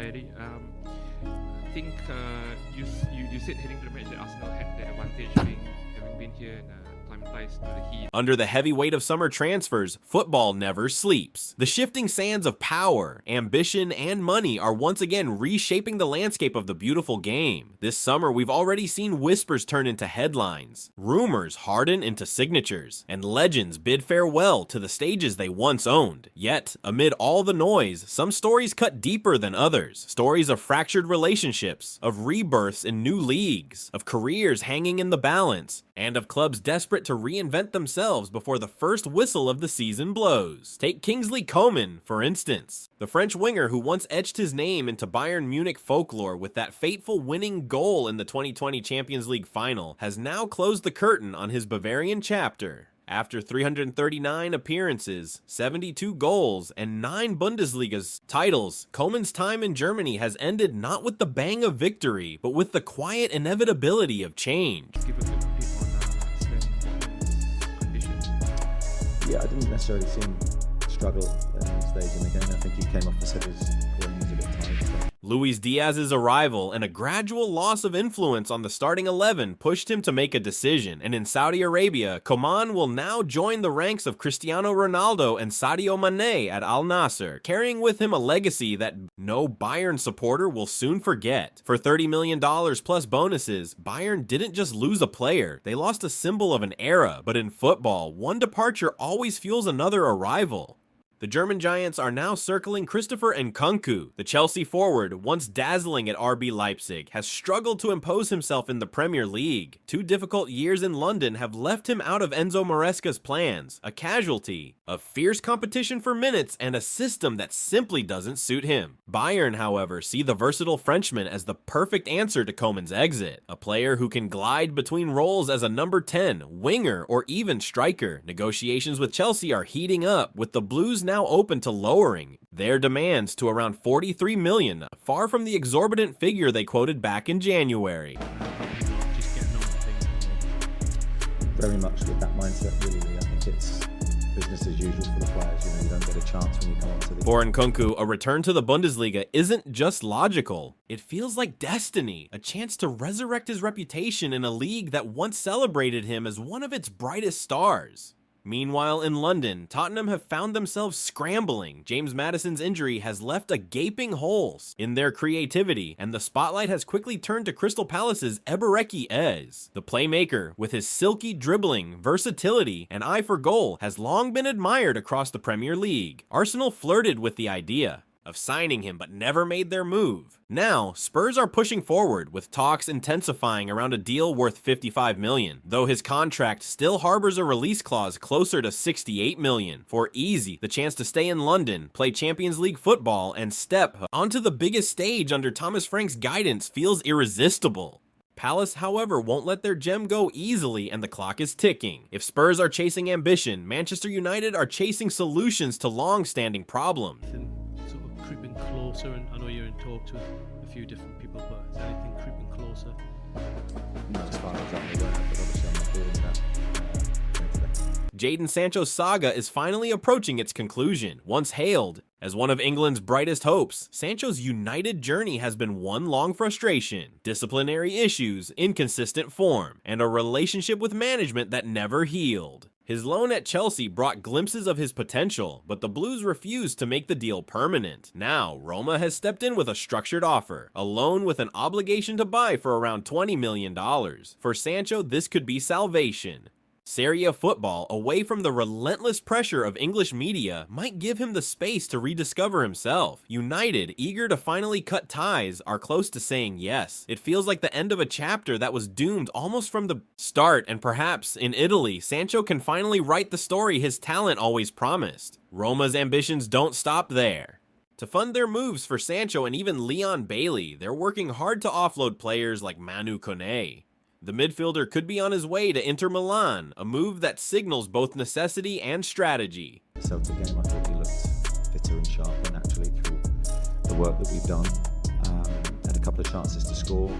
Hi Eddie. I think you said heading to the match that Arsenal had the advantage having been here and acclimatized to the heat. Under the heavy weight of summer transfers, football never sleeps. The shifting sands of power, ambition, and money are once again reshaping the landscape of the beautiful game. This summer, we've already seen whispers turn into headlines, rumors harden into signatures, and legends bid farewell to the stages they once owned. Yet, amid all the noise, some stories cut deeper than others. Stories of fractured relationships, of rebirths in new leagues, of careers hanging in the balance, and of clubs desperate to reinvent themselves before the first whistle of the season blows. Take Kingsley Coman, for instance. The French winger who once etched his name into Bayern Munich folklore with that fateful winning goal in the 2020 Champions League final has now closed the curtain on his Bavarian chapter. After 339 appearances, 72 goals, and 9 Bundesliga titles, Coman's time in Germany has ended not with the bang of victory, but with the quiet inevitability of change. Give a bit on conditions. Yeah, I didn't necessarily see him struggle at any stage in the game. I think he came off the set when he was a bit tired. Luis Diaz's arrival and a gradual loss of influence on the starting 11 pushed him to make a decision, and in Saudi Arabia, Coman will now join the ranks of Cristiano Ronaldo and Sadio Mane at Al Nassr, carrying with him a legacy that no Bayern supporter will soon forget. For $30 million plus bonuses, Bayern didn't just lose a player, they lost a symbol of an era, but in football, one departure always fuels another arrival. The German Giants are now circling Christopher Nkunku. The Chelsea forward, once dazzling at RB Leipzig, has struggled to impose himself in the Premier League. 2 difficult years in London have left him out of Enzo Maresca's plans, a casualty of fierce competition for minutes and a system that simply doesn't suit him. Bayern, however, see the versatile Frenchman as the perfect answer to Coman's exit, a player who can glide between roles as a number 10, winger, or even striker. Negotiations with Chelsea are heating up, with the Blues now open to lowering their demands to around 43 million, far from the exorbitant figure they quoted back in January. Just getting on with things. Very much with that mindset, really. I think it's business as usual for the players. You don't get a chance when you come onto the... For Nkunku, a return to the Bundesliga isn't just logical. It feels like destiny, a chance to resurrect his reputation in a league that once celebrated him as one of its brightest stars. Meanwhile, in London, Tottenham have found themselves scrambling. James Maddison's injury has left a gaping hole in their creativity, and the spotlight has quickly turned to Crystal Palace's Ebereki Eze. The playmaker, with his silky dribbling, versatility, and eye for goal, has long been admired across the Premier League. Arsenal flirted with the idea of signing him but never made their move. Now, Spurs are pushing forward, with talks intensifying around a deal worth 55 million, though his contract still harbors a release clause closer to 68 million. For Easy, the chance to stay in London, play Champions League football, and step onto the biggest stage under Thomas Frank's guidance feels irresistible. Palace, however, won't let their gem go easily, and the clock is ticking. If Spurs are chasing ambition, Manchester United are chasing solutions to long-standing problems. Sort of creeping closer, and I know you're in talks with a few different people, but is anything creeping closer? Not as far as I'm aware, but obviously I'm not doing that. Jadon Sancho's saga is finally approaching its conclusion. Once hailed as one of England's brightest hopes, Sancho's United journey has been one long frustration, disciplinary issues, inconsistent form, and a relationship with management that never healed. His loan at Chelsea brought glimpses of his potential, but the Blues refused to make the deal permanent. Now, Roma has stepped in with a structured offer, a loan with an obligation to buy for around $20 million. For Sancho, this could be salvation. Serie A football, away from the relentless pressure of English media, might give him the space to rediscover himself. United, eager to finally cut ties, are close to saying yes. It feels like the end of a chapter that was doomed almost from the start, and perhaps, in Italy, Sancho can finally write the story his talent always promised. Roma's ambitions don't stop there. To fund their moves for Sancho and even Leon Bailey, they're working hard to offload players like Manu Kone. The midfielder could be on his way to Inter Milan, a move that signals both necessity and strategy. The Celtic game, I thought he looked fitter and sharper naturally through the work that we've done. Had a couple of chances to score.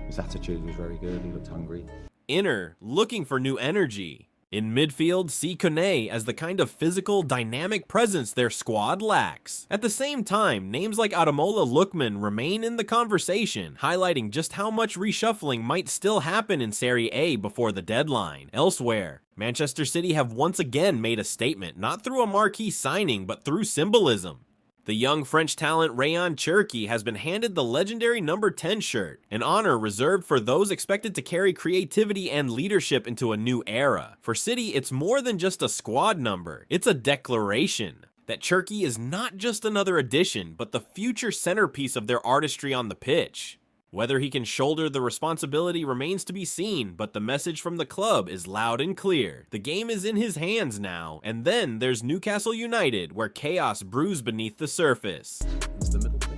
His attitude was very good, he looked hungry. Inter, looking for new energy. In midfield, see Kone as the kind of physical, dynamic presence their squad lacks. At the same time, names like Ademola Lookman remain in the conversation, highlighting just how much reshuffling might still happen in Serie A before the deadline. Elsewhere, Manchester City have once again made a statement, not through a marquee signing, but through symbolism. The young French talent Rayan Cherki has been handed the legendary number 10 shirt, an honor reserved for those expected to carry creativity and leadership into a new era. For City, it's more than just a squad number, it's a declaration that Cherki is not just another addition, but the future centerpiece of their artistry on the pitch. Whether he can shoulder the responsibility remains to be seen, but the message from the club is loud and clear. The game is in his hands now, and then there's Newcastle United, where chaos brews beneath the surface. It's the middle thing.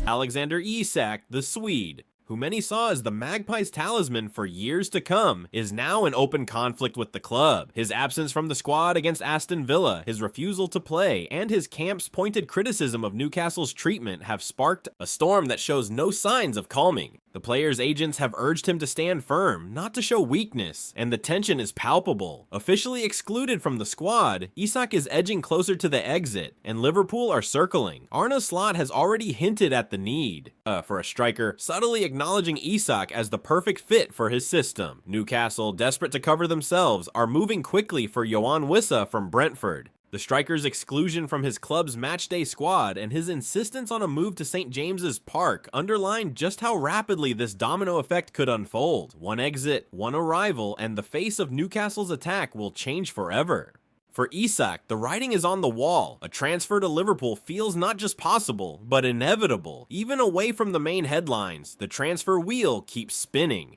Alexander Isak, the Swede, who many saw as the Magpies' talisman for years to come, is now in open conflict with the club. His absence from the squad against Aston Villa, his refusal to play, and his camp's pointed criticism of Newcastle's treatment have sparked a storm that shows no signs of calming. The player's agents have urged him to stand firm, not to show weakness, and the tension is palpable. Officially excluded from the squad, Isak is edging closer to the exit, and Liverpool are circling. Arne Slot has already hinted at the need for a striker, subtly acknowledging Isak as the perfect fit for his system. Newcastle, desperate to cover themselves, are moving quickly for Yohan Wissa from Brentford. The striker's exclusion from his club's matchday squad and his insistence on a move to St. James's Park underline just how rapidly this domino effect could unfold. One exit, one arrival, and the face of Newcastle's attack will change forever. For Isak, the writing is on the wall. A transfer to Liverpool feels not just possible, but inevitable. Even away from the main headlines, the transfer wheel keeps spinning.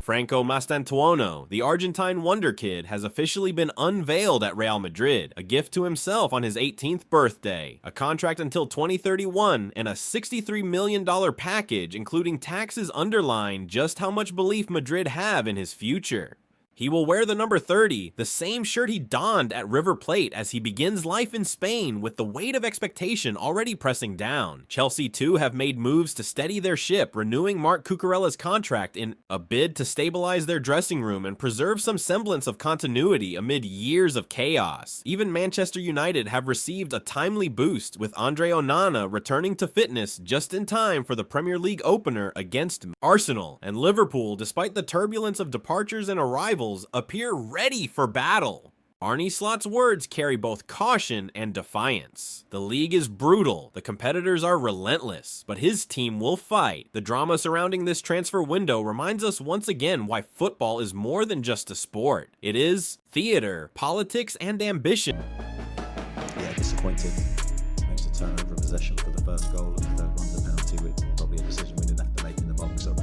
Franco Mastantuono, the Argentine wonder kid, has officially been unveiled at Real Madrid, a gift to himself on his 18th birthday, a contract until 2031, and a $63 million package including taxes underline just how much belief Madrid have in his future. He will wear the number 30, the same shirt he donned at River Plate as he begins life in Spain with the weight of expectation already pressing down. Chelsea too have made moves to steady their ship, renewing Marc Cucurella's contract in a bid to stabilize their dressing room and preserve some semblance of continuity amid years of chaos. Even Manchester United have received a timely boost, with Andre Onana returning to fitness just in time for the Premier League opener against Arsenal, and Liverpool, despite the turbulence of departures and arrivals, appear ready for battle. Arne Slot's words carry both caution and defiance. The league is brutal, the competitors are relentless, but his team will fight. The drama surrounding this transfer window reminds us once again why football is more than just a sport. It is theater, politics, and ambition. Yeah, disappointing. Makes a turnover possession for the first goal, and the third one's a penalty, with probably a decision we didn't have to make in the box. So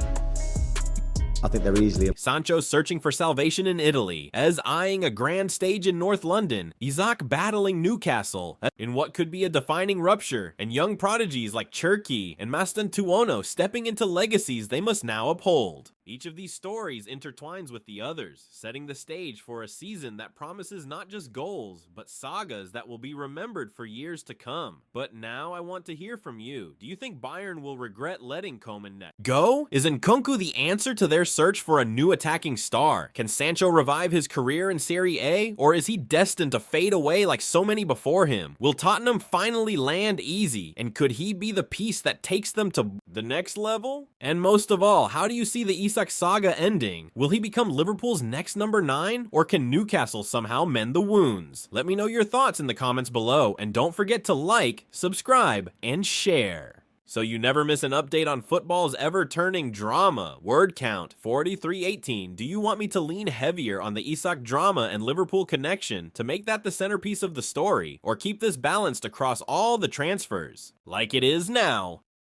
I think they're easily... Sancho searching for salvation in Italy, Ez eyeing a grand stage in North London, Isak battling Newcastle in what could be a defining rupture, and young prodigies like Cherki and Mastantuono stepping into legacies they must now uphold. Each of these stories intertwines with the others, setting the stage for a season that promises not just goals, but sagas that will be remembered for years to come. But now I want to hear from you. Do you think Bayern will regret letting Coman go? Is Nkunku the answer to their search for a new attacking star? Can Sancho revive his career in Serie A? Or is he destined to fade away like so many before him? Will Tottenham finally land easy? And could he be the piece that takes them to the next level? And most of all, how do you see the Isak saga ending? Will he become Liverpool's next number 9? Or can Newcastle somehow mend the wounds? Let me know your thoughts in the comments below, and don't forget to like, subscribe, and share, so you never miss an update on football's ever-turning drama. Word count 4318. Do you want me to lean heavier on the Isak drama and Liverpool connection to make that the centerpiece of the story, or keep this balanced across all the transfers like it is now?